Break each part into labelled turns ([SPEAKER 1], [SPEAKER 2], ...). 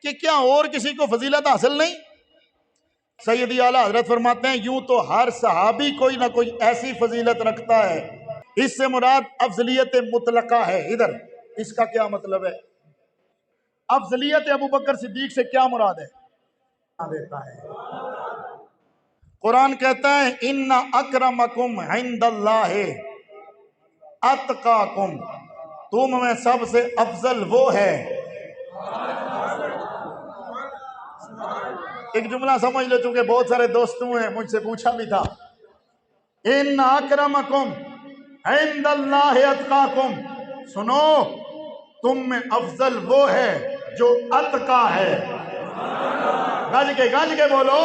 [SPEAKER 1] कि क्या और किसी को फजीलत हासिल नहीं। सैयदी आला हजरत फरमाते हैं यूं तो हर सहाबी कोई ना कोई ऐसी फजीलत रखता है, इससे मुराद अफजलियत मुतलका है। इधर इसका क्या मतलब है? अफजलियत अबू बकर सिद्दीक से क्या मुराद है? देता है कुरान कहता है इन्ना अक्रमकुम इंदल्लाहि अतकाकुम, तुम में सबसे अफजल वो है। एक जुमला समझ लो, चूंकि बहुत सारे दोस्तों हैं मुझसे पूछा भी था। इन्ना अक्रमकुम इंदल्लाहि अतकाकुम, सुनो तुम में अफजल वो है जो अतका है। गज के बोलो,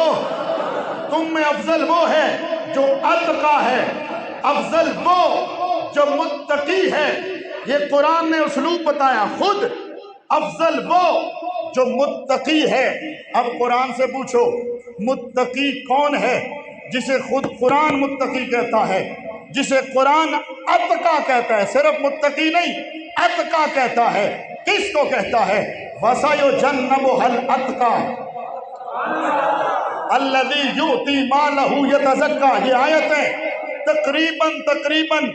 [SPEAKER 1] तुम में अफजल वो है जो अतका है, अफजल वो जो मुत्तकी है। ये कुरान ने उसलूब बताया, खुद अफजल वो जो मुत्तकी है। अब कुरान से पूछो मुत्तकी कौन है? जिसे खुद कुरान मुत्तकी कहता है, जिसे कुरान अतका कहता है, सिर्फ मुत्तकी नहीं अतका कहता है। किसको कहता है? वसायो जन्नबुहल अतका अल्लज़ी युती मालहू यतज़क्का। ये आयतें तकरीबन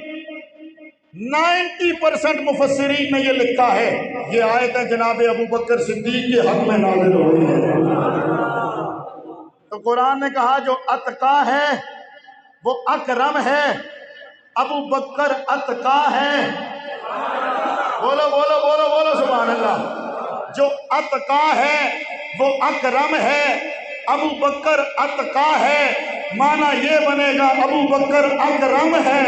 [SPEAKER 1] 90% मुफस्सिरीन ने ये लिखा है, ये आयतें जनाब अबू बकर सिद्दीक के हक में नाज़िल हुई है। तो कुरान ने कहा जो अतका है वो अकरम है, अबू बकर अतका है। बोलो बोलो बोलो बोलो सुभान अल्लाह। जो अतका है वो अकरम है, अबू बकर अतका है। माना ये बनेगा अबू बकर अकरम है,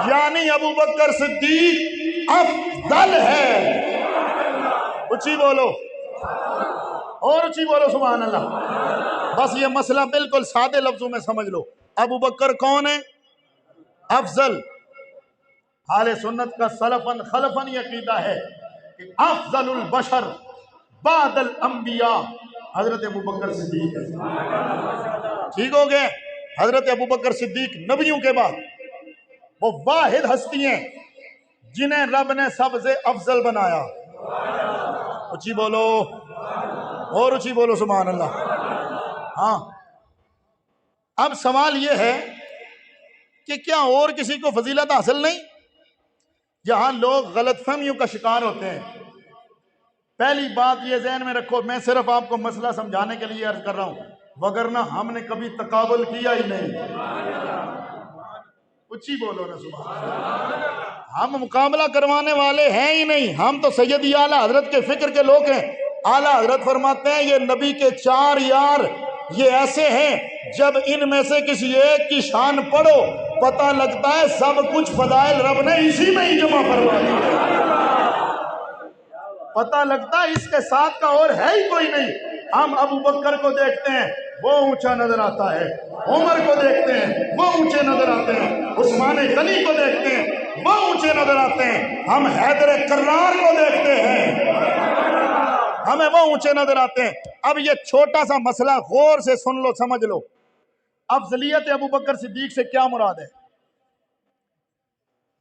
[SPEAKER 1] यानी अबू बकर सिद्दीक अफजल है। ऊंची बोलो और ऊंची बोलो सुभान अल्लाह। बस ये मसला बिल्कुल सादे लफ्जों में समझ लो। अबू बकर कौन है? अफजल। आले सुन्नत का सलफन खलफन ये अकीदा है कि अफजलुल बशर बादल अंबिया हजरत अबू बकर सिद्दीक है। ठीक हो गए? हजरत अबू बकर सिद्दीक नबियों के बाद वो वाहिद हस्ती हैं जिन्हें रब ने सबसे अफजल बनाया। ऊंची बोलो और ऊंची बोलो सुभान अल्लाह। हाँ, अब सवाल यह है कि क्या और किसी को फजीलत हासिल नहीं? यहां लोग गलतफहमियों का शिकार होते हैं। पहली बात ये ज़हन में रखो, मैं सिर्फ आपको मसला समझाने के लिए अर्ज कर रहा हूं, वगरना हमने कभी तकाबुल किया ही नहीं। ऊंची बोलो ना सुभान। हम मुकाबला करवाने वाले हैं ही नहीं, हम तो सैयदी आला हजरत के फिक्र के लोग हैं। आला हजरत फरमाते हैं ये नबी के 4 यार ये ऐसे हैं, जब इनमें से किसी एक की शान पढ़ो पता लगता है सब कुछ फदाइल रब ने इसी में ही जमा करवा दिया। पता लगता है इसके साथ का और है ही कोई नहीं। हम अबू बकर को देखते हैं वो ऊंचा नजर आता है, उमर को देखते हैं वो ऊंचे नजर आते हैं, उस्मान गनी को देखते हैं वो ऊंचे नजर आते हैं, हम हैदर कर्रार को देखते हैं हमें वो ऊंचे नजर आते हैं। अब ये छोटा सा मसला गौर से सुन लो, समझ लो। अफजलियत अबू बकर सिद्दीक से क्या मुराद है?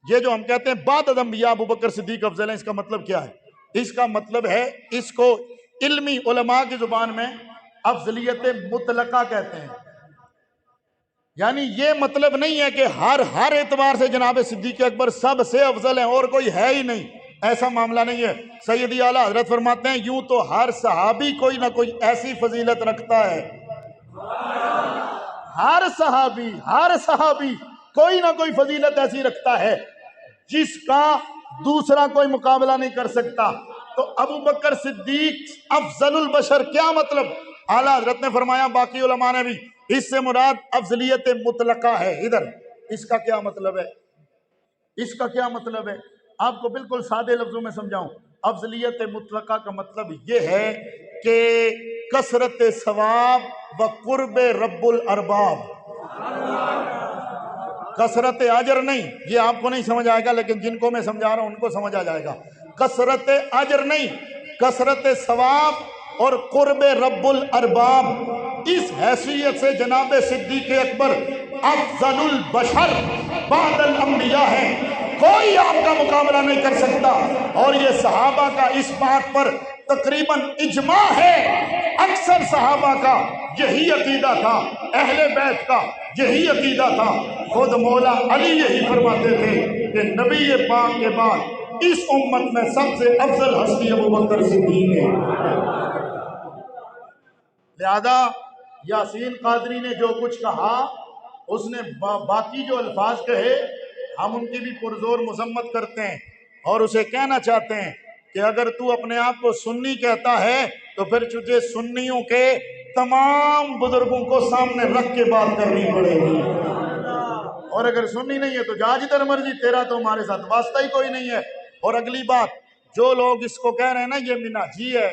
[SPEAKER 1] ये जो हम कहते हैं बाद अंबिया अबू बकर सिद्दीक अफजल है, इसका मतलब क्या है? इसका मतलब है, इसको इल्मी उलमा की जुबान में अफजलियत मुतलका कहते हैं। यानी ये मतलब नहीं है कि हर एतबार से जनाब सिद्दीक अकबर सबसे अफजल है और कोई है ही नहीं, ऐसा मामला नहीं है। सैयदी आला हजरत फरमाते हैं यूं तो हर सहाबी कोई ना कोई ऐसी फजीलत रखता है। हर सहाबी कोई ना कोई फजीलत ऐसी रखता है जिसका दूसरा कोई मुकाबला नहीं कर सकता। तो अबू बकर सिद्दीक अफजलुल बशर, क्या मतलब? आला हजरत ने फरमाया, बाकी उलमा ने भी, इससे मुराद अफजलियत मुतलका है। इधर इसका क्या मतलब है? इसका क्या मतलब है? आपको बिल्कुल सादे लफ्जों में समझाऊं। अफजलियत मुतलका का मतलब यह है कि कसरत सवाब व कुर्ब रब्बुल अरबाब। कसरत अजर नहीं, ये आपको नहीं समझ आएगा, लेकिन जिनको मैं समझा रहा हूं उनको समझ आ जाएगा। कसरत अजर नहीं, कसरत सवाब और कुर्ब रब्बुल अरबाब। इस हैसियत से जनाब सिद्दीक अकबर अफजलुल बशर बादल अंबिया है, कोई आपका मुकाबला नहीं कर सकता। और ये सहाबा का इस बात पर तकरीबन इजमा है, अक्सर सहाबा का यही अकीदा था, अहले बैत का यही अकीदा था। खुद मौला अली यही फरमाते थे कि नबी पाक के बाद इस उम्मत में सबसे अफजल हस्ती अबू बकर सिद्दीक है। लिहाजा यासीन कादरी ने जो कुछ कहा, उसने बाकी जो अल्फाज कहे, हम उनकी भी पुरजोर मजम्मत करते हैं और उसे कहना चाहते हैं कि अगर तू अपने आप को सुन्नी कहता है तो फिर तुझे सुन्नियों के तमाम बुजुर्गों को सामने रख के बात करनी पड़ेगी, और अगर सुन्नी नहीं है तो जा जिधर मर्जी, तेरा तो हमारे साथ वास्ता ही कोई नहीं है। और अगली बात, जो लोग इसको कह रहे हैं ना ये मिनाजी है,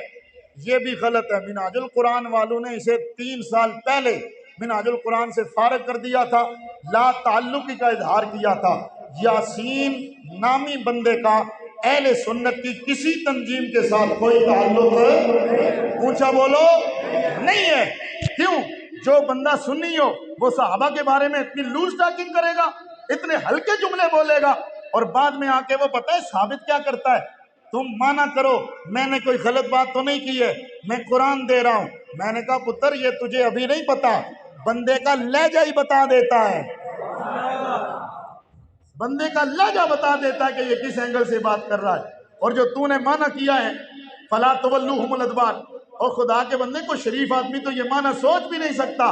[SPEAKER 1] ये भी गलत है। मिनाजुल कुरान वालों ने इसे 3 साल पहले मिनाजुल कुरान से फारग कर दिया था, ला ताल्लुकी का इजहार किया था। यासीन नामी बंदे का अहले सुन्नत की किसी तंजीम के साथ कोई ताल्लुक, ऊंचा बोलो, नहीं है। क्यों? जो बंदा सुन्नी हो वो सहाबा के बारे में इतनी लूज टॉकिंग करेगा, इतने हल्के जुमले बोलेगा, और बाद में आके वो पता है साबित क्या करता है? तुम माना करो मैंने कोई गलत बात तो नहीं की है, मैं कुरान दे रहा हूं। मैंने कहा पुत्र ये तुझे अभी नहीं पता, बंदे का लहजा ही बता देता है, बंदे का लहजा बता देता है कि ये किस एंगल से बात कर रहा है। और जो तूने माना किया है फला तवल्लुहुमुल अदबार, और खुदा के बंदे को शरीफ आदमी तो ये माना सोच भी नहीं सकता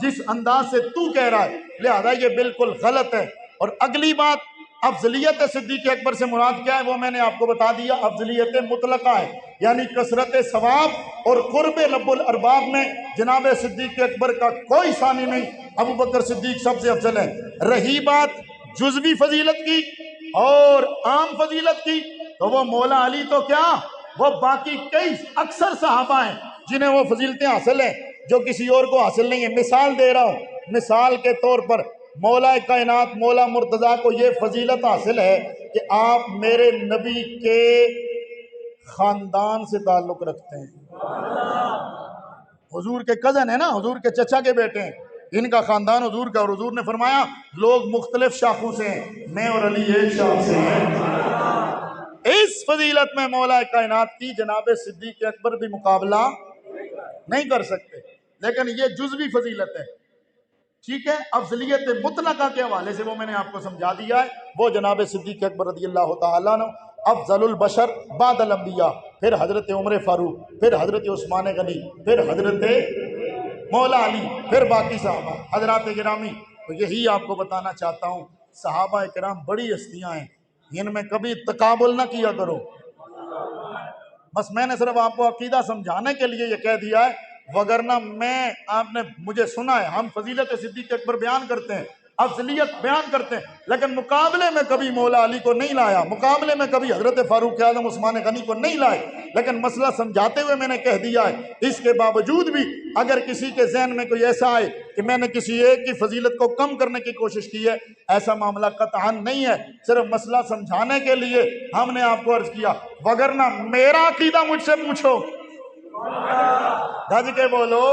[SPEAKER 1] जिस अंदाज से तू कह रहा है, लिहाजा ये बिल्कुल गलत है। और अगली बात, अफजलियत सिद्दीक अकबर से मुराद क्या है वो मैंने आपको बता दिया। अफजलियत मुतलका है, यानी कसरत सवाब और कुर्ब रब्बुल अरबाब में जनाब सिद्दीक अकबर का कोई सानी नहीं, अबू बकर सिद्दीक सबसे अफजल है। रही बात जुज़वी फजीलत की और आम फजीलत की, तो वो मौला अली तो क्या, वो बाकी कई अक्सर सहाबा हैं जिन्हें वो फजीलतें हासिल हैं जो किसी और को हासिल नहीं है। मिसाल दे रहा हूँ, मिसाल के तौर पर मौला कायनात मौला मुर्तज़ा को ये फजीलत हासिल है कि आप मेरे नबी के खानदान से ताल्लुक़ रखते हैं। हुजूर के कज़न है ना, हुजूर के चचा के बेटे हैं, इनका खानदान हुजूर का, और हुजूर ने फरमाया लोग मुख्तलिफ शाखों से हैं, मैं और अली एक शाख से हैं। इस फजीलत में मौला कायनात की जनाब सिद्दीक अकबर भी मुकाबला नहीं कर सकते, लेकिन ये जुज़वी फजीलत है, ठीक है। अफजलियत मुतलका के हवाले से वो मैंने आपको समझा दिया है, वो जनाब सिद्दीक अकबर रज़ियल्लाहु ताला अन्हु अफजलुल बशर बादल अंबिया, फिर हजरत उमर फारूक, फिर हजरत उस्मान गनी, फिर हजरत मौला अली, फिर बाकी साहबा हजरात गिरामी। तो यही आपको बताना चाहता हूँ, सहाबा किराम बड़ी हस्तियाँ हैं, इनमें कभी तकाबुल ना किया करो। बस मैंने सिर्फ आपको अकीदा समझाने के लिए ये कह दिया है, वगरना मैं, आपने मुझे सुना है, हम फजीलत सिद्दीक अकबर बयान करते हैं, अफजलियत बयान करते हैं, लेकिन मुकाबले में कभी मौला अली को नहीं लाया, मुकाबले में कभी हजरत फारूक आजम उस्मान गनी को नहीं लाए। लेकिन मसला समझाते हुए मैंने कह दिया है, इसके बावजूद भी अगर किसी के जहन में कोई ऐसा आए कि मैंने किसी एक की फजीलत को कम करने की कोशिश की है, ऐसा मामला कतअन नहीं है, सिर्फ मसला समझाने के लिए हमने आपको अर्ज किया। वगरना मेरा अकीदा मुझसे पूछो, गज के बोलो,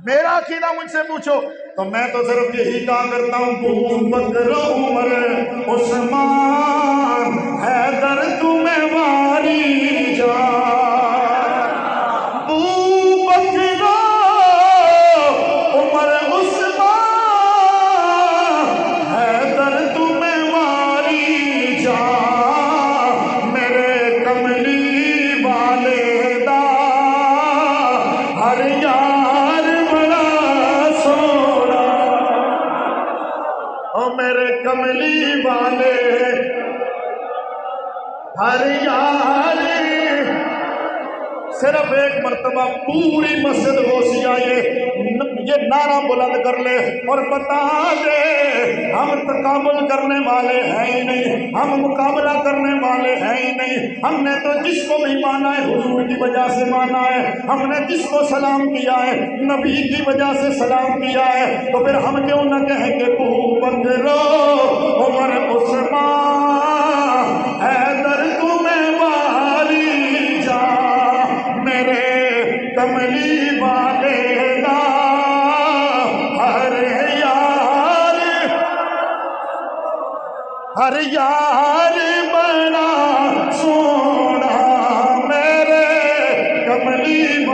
[SPEAKER 1] मेरा अकीदा मुझसे पूछो तो मैं तो सिर्फ यही कहा करता हूँ, अबू बकर उमर उस्मान हैदर तुम्हें वारी जा, अबू बकर उमर उस्मान हैदर तुम्हें वारी जा, मेरे कमली वाले दा हर यार बड़ा सोना, ओ मेरे कमली वाले हर यार। सिर्फ एक मर्तबा पूरी मस्जिद गौसिया ये नारा बुलंद कर ले और बता दे, हम तकाबुल करने वाले हैं ही नहीं, हम मुकाबला करने वाले हैं ही नहीं। हमने तो जिसको भी माना है हुजूर की वजह से माना है, हमने जिसको सलाम किया है नबी की वजह से सलाम किया है, तो फिर हम क्यों न कहें कि अबू बकर उमर उस्मान हैदर तुम्हें वारी जा, मेरे कमली वाले दा हर यार बड़ा सोना, मेरे करीम